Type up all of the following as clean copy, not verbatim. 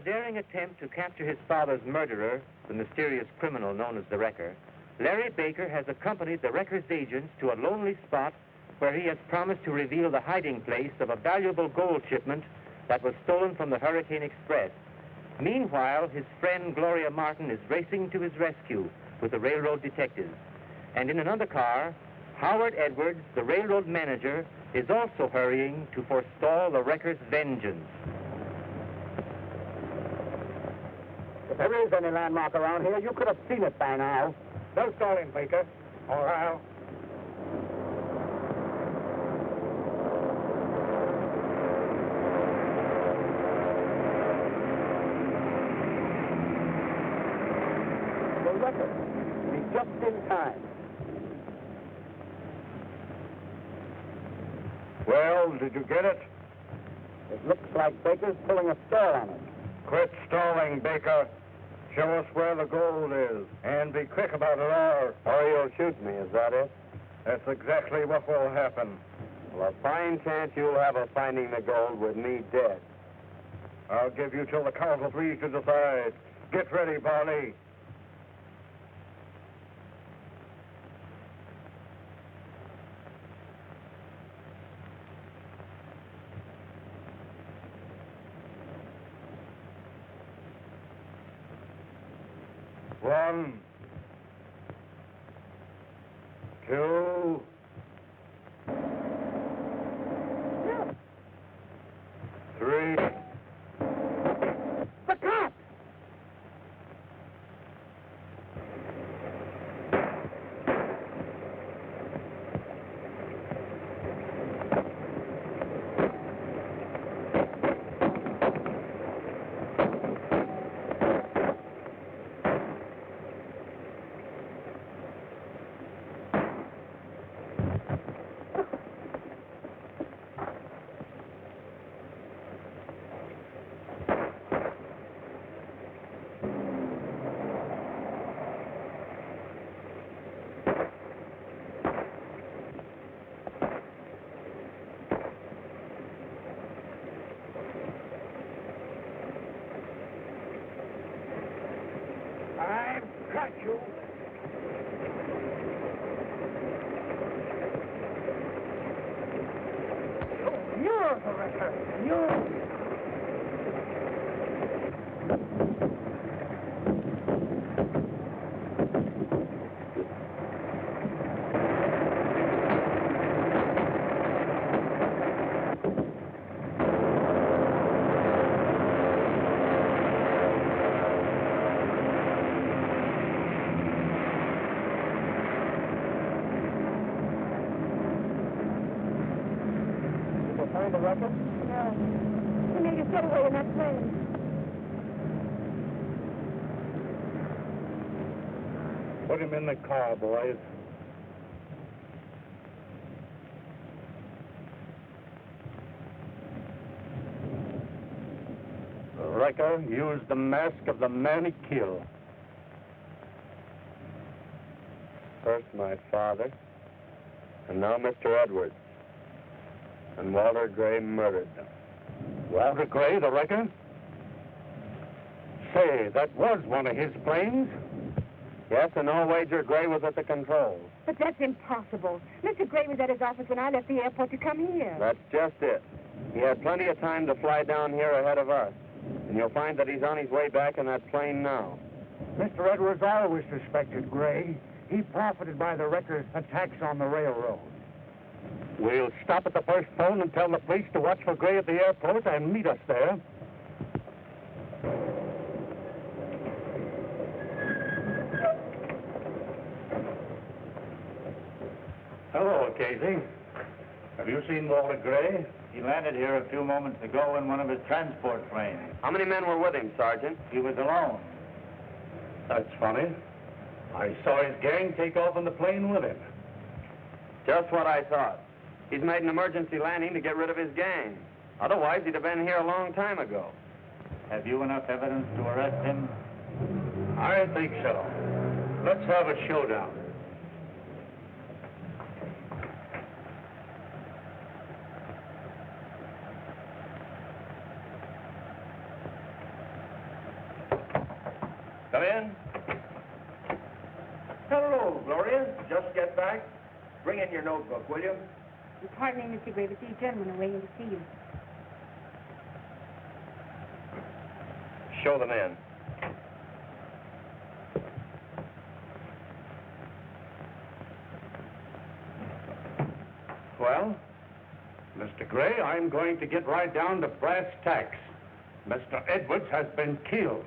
a daring attempt to capture his father's murderer, the mysterious criminal known as the Wrecker, Larry Baker has accompanied the Wrecker's agents to a lonely spot where he has promised to reveal the hiding place of a valuable gold shipment that was stolen from the Hurricane Express. Meanwhile, his friend Gloria Martin is racing to his rescue with the railroad detectives. And in another car, Howard Edwards, the railroad manager, is also hurrying to forestall the Wrecker's vengeance. If there is any landmark around here, you could have seen it by now. No stalling, Baker. Or Hal. The Wrecker. He's just in time. Well, did you get it? It looks like Baker's pulling a stall on it. Quit stalling, Baker. Show us where the gold is, and be quick about it, or you'll shoot me, is that it? That's exactly what will happen. Well, a fine chance you'll have of finding the gold with me dead. I'll give you till the count of three to decide. Get ready, Barney. One, two, three. The cops! I've got you. Oh, you're the Wrecker. You. Find the Wrecker? No. He made his getaway in that plane. Put him in the car, boys. The Wrecker used the mask of the man he killed. First my father, and now Mr. Edwards. And Walter Gray murdered them. Walter Gray, the Wrecker? Say, that was one of his planes? Yes, and no wager Gray was at the controls. But that's impossible. Mr. Gray was at his office when I left the airport to come here. That's just it. He had plenty of time to fly down here ahead of us. And you'll find that he's on his way back in that plane now. Mr. Edwards always suspected Gray. He profited by the Wrecker's attacks on the railroad. We'll stop at the first phone and tell the police to watch for Gray at the airport and meet us there. Hello, Casey. Have you seen Walter Gray? He landed here a few moments ago in one of his transport planes. How many men were with him, Sergeant? He was alone. That's funny. I saw his gang take off in the plane with him. Just what I thought. He's made an emergency landing to get rid of his gang. Otherwise, he'd have been here a long time ago. Have you enough evidence to arrest him? I think so. Let's have a showdown. Come in. Hello, Gloria. Just get back. Bring in your notebook, will you? Pardon me, Mr. Gray, but these gentlemen are waiting to see you. Show them in. Well, Mr. Gray, I'm going to get right down to brass tacks. Mr. Edwards has been killed.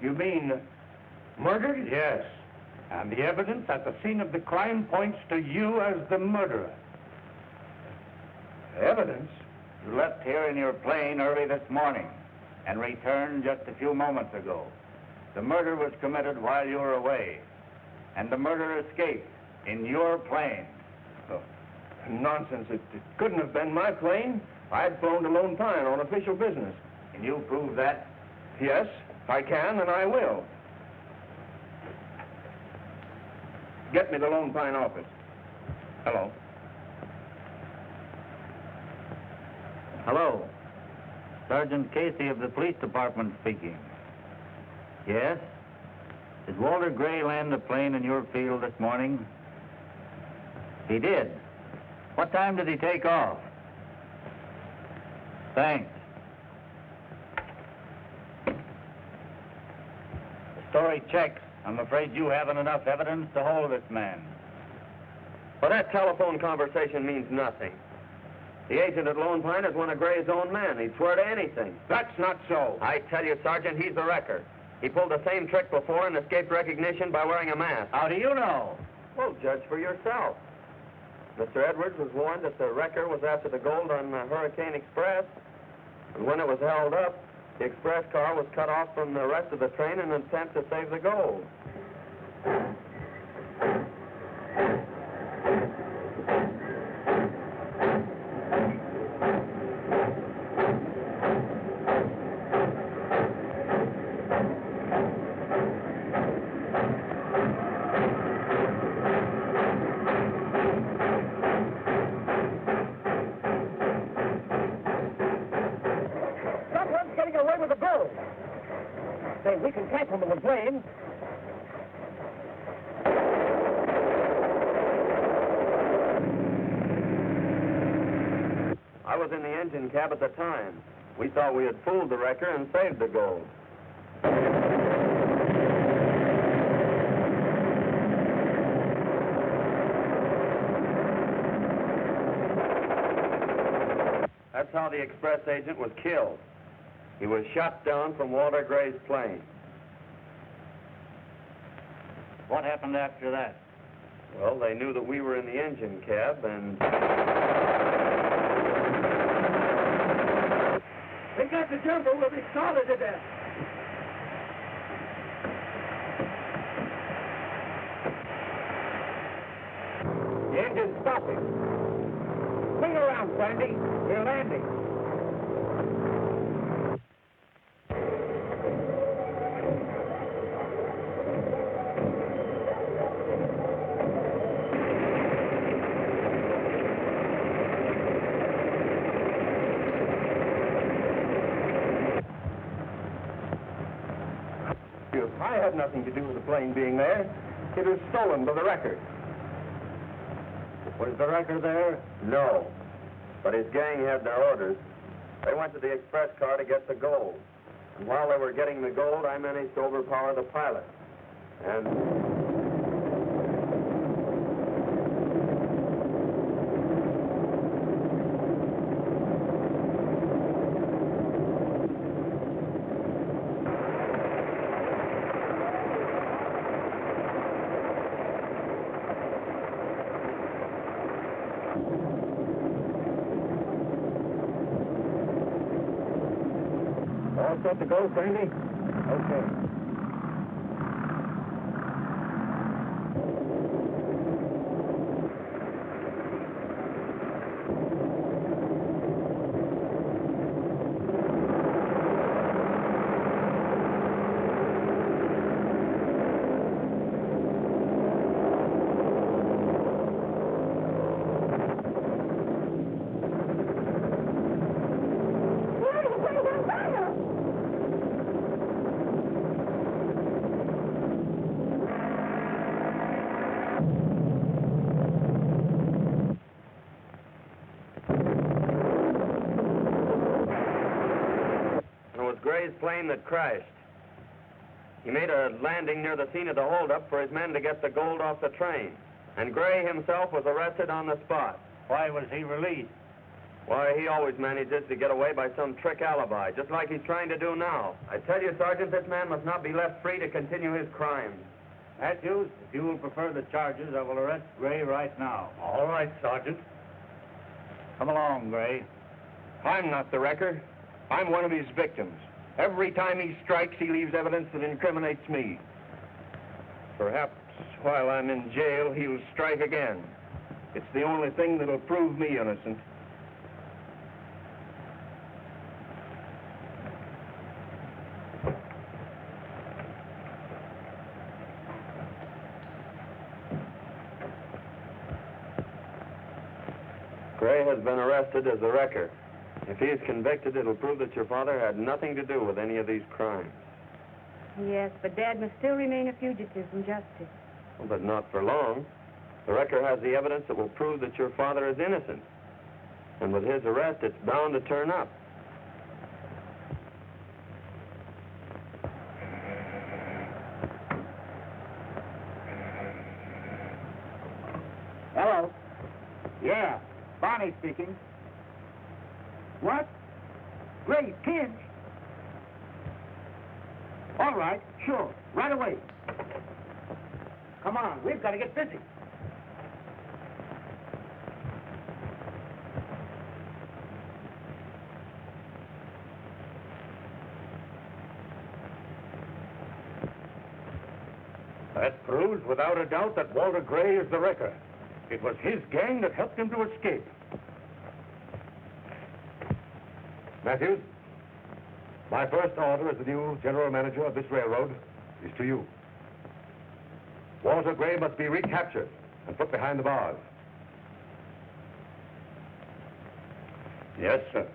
You mean murdered? Yes. And the evidence at the scene of the crime points to you as the murderer. Evidence? You left here in your plane early this morning and returned just a few moments ago. The murder was committed while you were away, and the murderer escaped in your plane. Oh, nonsense. It couldn't have been my plane. I'd flown to Lone Pine on official business. Can you prove that? Yes, I can, and I will. Get me the Lone Pine office. Hello. Hello. Sergeant Casey of the police department speaking. Yes? Did Walter Gray land a plane in your field this morning? He did. What time did he take off? Thanks. The story checks. I'm afraid you haven't enough evidence to hold this man. Well, that telephone conversation means nothing. The agent at Lone Pine is one of Gray's own men. He'd swear to anything. That's not so. I tell you, Sergeant, he's the wrecker. He pulled the same trick before and escaped recognition by wearing a mask. How do you know? Well, judge for yourself. Mr. Edwards was warned that the wrecker was after the gold on the Hurricane Express. And when it was held up, the express car was cut off from the rest of the train in an attempt to save the gold. Someone's getting away with the gold. Say, we can catch them in the plane. I was in the engine cab at the time. We thought we had fooled the wrecker and saved the gold. That's how the express agent was killed. He was shot down from Walter Gray's plane. What happened after that? Well, they knew that we were in the engine cab, and They got the jumper. We'll be started to death. The engine's stopping. Swing around, Sandy. We're landing. I had nothing to do with the plane being there. It was stolen by the wrecker. Was the wrecker there? no. But his gang had their orders. They went to the express car to get the gold. And while they were getting the gold, I managed to overpower the pilot. And All set to go, Sandy? Okay. Gray's plane that crashed. He made a landing near the scene of the holdup for his men to get the gold off the train. And Gray himself was arrested on the spot. Why was he released? Why, he always manages to get away by some trick alibi, just like he's trying to do now. I tell you, Sergeant, this man must not be left free to continue his crimes. Matthews, if you will prefer the charges, I will arrest Gray right now. All right, Sergeant. Come along, Gray. I'm not the wrecker. I'm one of his victims. Every time he strikes, he leaves evidence that incriminates me. Perhaps while I'm in jail, he'll strike again. It's the only thing that'll prove me innocent. Gray has been arrested as a wrecker. If he is convicted, it'll prove that your father had nothing to do with any of these crimes. Yes, but Dad must still remain a fugitive from justice. Well, but not for long. The wrecker has the evidence that will prove that your father is innocent. And with his arrest, it's bound to turn up. Hello. Yeah, Barney speaking. What? Gray pinched? All right, sure, right away. Come on, we've got to get busy. That proves without a doubt that Walter Gray is the wrecker. It was his gang that helped him to escape. Matthews, my first order as the new general manager of this railroad is to you. Walter Gray must be recaptured and put behind the bars. Yes, sir.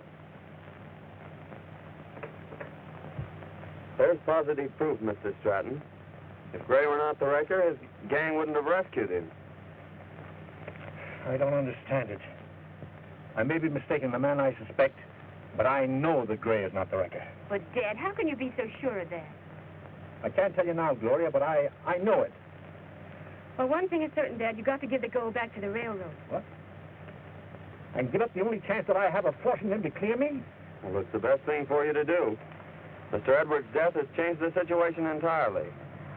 There's positive proof, Mr. Stratton. If Gray were not the wrecker, his gang wouldn't have rescued him. I don't understand it. I may be mistaken the man I suspect, but I know that Gray is not the wrecker. But, Dad, how can you be so sure of that? I can't tell you now, Gloria, but I know it. Well, one thing is certain, Dad. You've got to give the gold back to the railroad. What? And give up the only chance that I have of forcing them to clear me? Well, it's the best thing for you to do. Mr. Edwards' death has changed the situation entirely.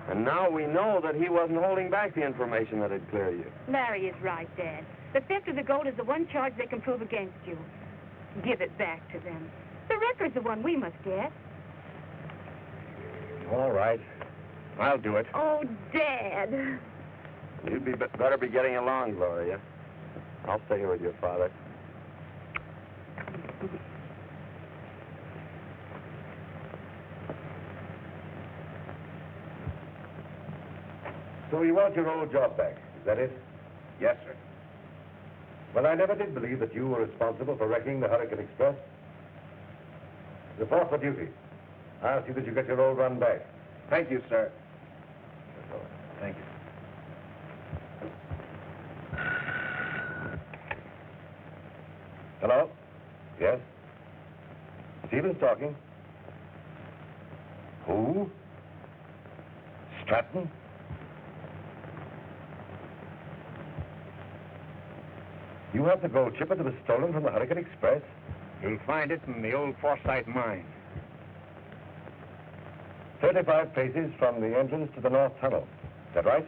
And now we know that he wasn't holding back the information that would clear you. Larry is right, Dad. The theft of the gold is the one charge they can prove against you. Give it back to them. The wrecker's the one we must get. All right. I'll do it. Oh, Dad. You'd better be getting along, Gloria. I'll stay here with your father. So you want your old job back, is that it? Yes, sir. Well, I never did believe that you were responsible for wrecking the Hurricane Express. Report for duty. I'll see that you get your old run back. Thank you, sir. Thank you. Hello? Yes? Stevens talking. Who? Stratton? You have the gold chipper that was stolen from the Hurricane Express? You'll find it in the old Forsyth mine. 35 paces from the entrance to the North Tunnel. Is that right?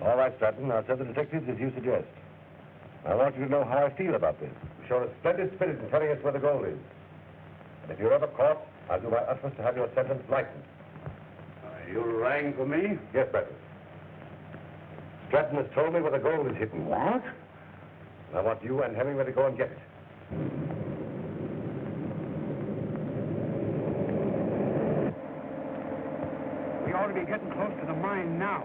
All right, Stratton. I'll send the detectives as you suggest. I want you to know how I feel about this. You've shown a splendid spirit in telling us where the gold is. And if you're ever caught, I'll do my utmost to have your sentence lightened. You rang for me? Yes, Breathitt. Stratton has told me where the gold is hidden. What? And I want you and Hemingway to go and get it. We ought to be getting close to the mine now.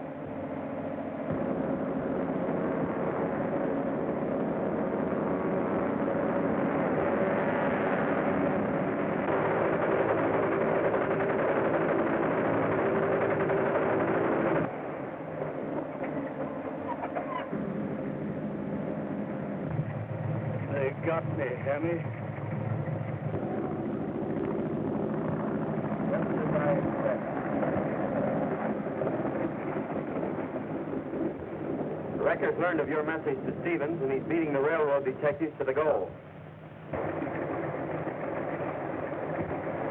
got me, Hemmy. Just as I expected. The Recker's learned of your message to Stevens, and he's beating the railroad detectives to the goal. It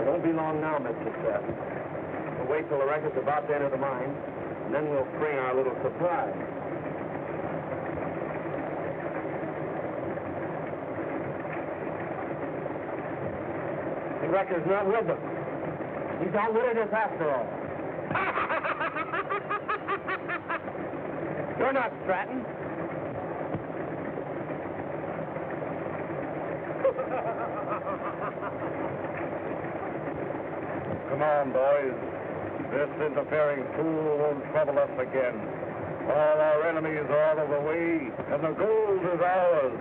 won't be long now, Mr. Seth. We'll wait till the Recker's about to enter the mine, and then we'll spring our little surprise. The Recker's not with them. He's outwitted us after all. You're not Stratton. Come on, boys. This interfering fool won't trouble us again. All our enemies are out of the way, and the gold is ours.